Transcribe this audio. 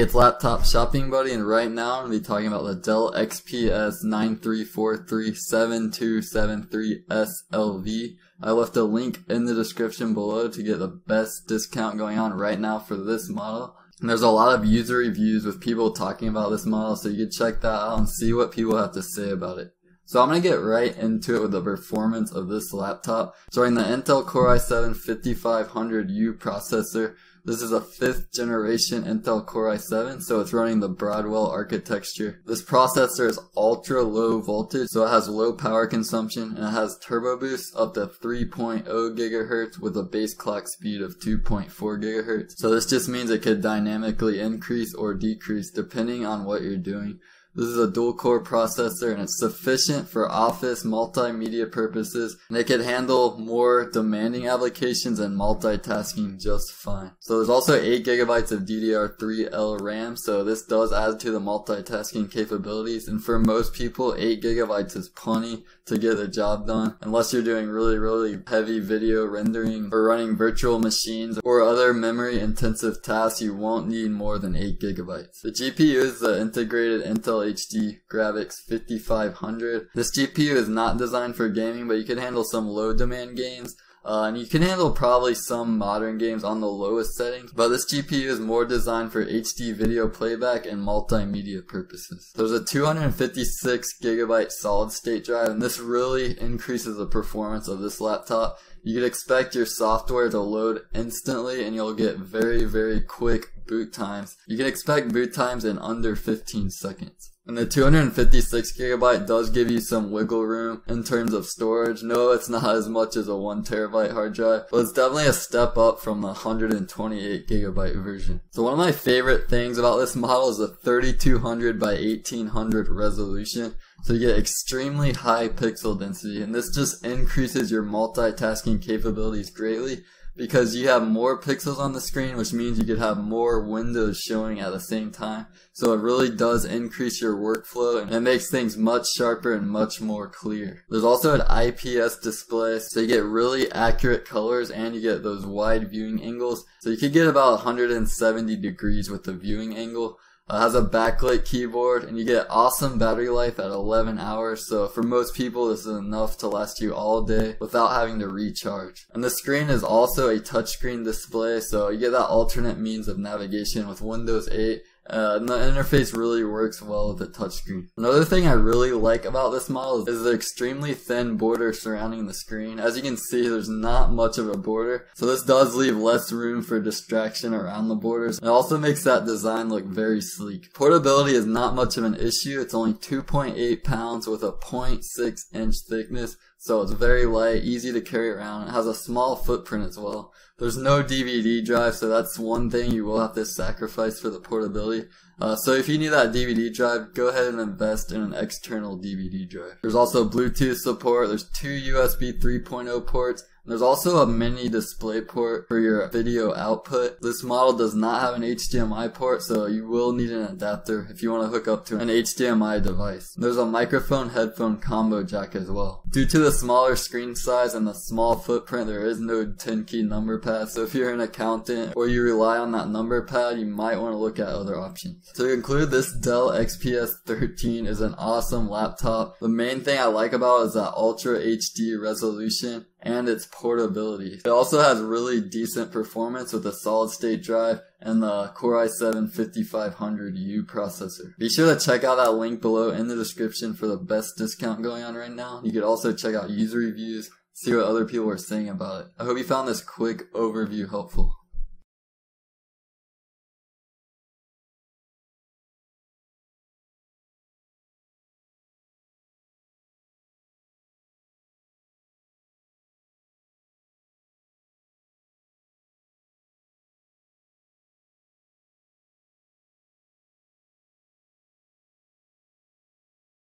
Hey, it's Laptop Shopping Buddy, and right now I'm going to be talking about the Dell XPS9343-7273SLV. I left a link in the description below to get the best discount going on right now for this model. And there's a lot of user reviews with people talking about this model, so you can check that out and see what people have to say about it. So I'm going to get right into it with the performance of this laptop. So running the Intel Core i7-5500U processor. This is a 5th generation Intel Core i7, so it's running the Broadwell architecture. This processor is ultra low voltage, so it has low power consumption, and it has turbo boost up to 3.0 GHz with a base clock speed of 2.4 GHz. So this just means it could dynamically increase or decrease depending on what you're doing. This is a dual-core processor, and it's sufficient for office multimedia purposes, and it can handle more demanding applications and multitasking just fine. So there's also 8 GB of DDR3L RAM, so this does add to the multitasking capabilities, and for most people 8 GB is plenty to get the job done, unless you're doing really heavy video rendering or running virtual machines or other memory intensive tasks. You won't need more than 8 GB. The GPU is the integrated Intel HD Graphics 5500. This GPU is not designed for gaming, but you can handle some low demand games. And you can handle probably some modern games on the lowest settings, but this GPU is more designed for HD video playback and multimedia purposes. There's a 256 GB solid state drive, and this really increases the performance of this laptop. You could expect your software to load instantly, and you'll get very quick boot times. You can expect boot times in under 15 seconds. And the 256 GB does give you some wiggle room in terms of storage. No, it's not as much as a 1 TB hard drive, but it's definitely a step up from the 128 GB version. So one of my favorite things about this model is the 3200 by 1800 resolution. So you get extremely high pixel density, and this just increases your multitasking capabilities greatly, because you have more pixels on the screen, which means you could have more windows showing at the same time. So it really does increase your workflow, and it makes things much sharper and much more clear. There's also an IPS display, so you get really accurate colors and you get those wide viewing angles. So you could get about 170 degrees with the viewing angle. It has a backlit keyboard, and you get awesome battery life at 11 hours, so for most people this is enough to last you all day without having to recharge. And the screen is also a touchscreen display, so you get that alternate means of navigation with Windows 8. And the interface really works well with the touchscreen. Another thing I really like about this model is the extremely thin border surrounding the screen. As you can see, there's not much of a border, so this does leave less room for distraction around the borders. It also makes that design look very sleek. Portability is not much of an issue. It's only 2.8 pounds with a 0.6 inch thickness, so it's very light, easy to carry around. It has a small footprint as well. There's no DVD drive, so that's one thing you will have to sacrifice for the portability. So if you need that DVD drive, go ahead and invest in an external DVD drive. There's also Bluetooth support. There's 2 USB 3.0 ports. There's also a mini display port for your video output. This model does not have an HDMI port, so you will need an adapter if you want to hook up to an HDMI device. There's a microphone headphone combo jack as well. Due to the smaller screen size and the small footprint, there is no 10-key number pad, so if you're an accountant or you rely on that number pad, you might want to look at other options. To conclude, this Dell XPS 13 is an awesome laptop. The main thing I like about it is that Ultra HD resolution and its portability. It also has really decent performance with a solid state drive and the Core i7-5500U processor. Be sure to check out that link below in the description for the best discount going on right now. You could also check out user reviews, see what other people are saying about it. I hope you found this quick overview helpful.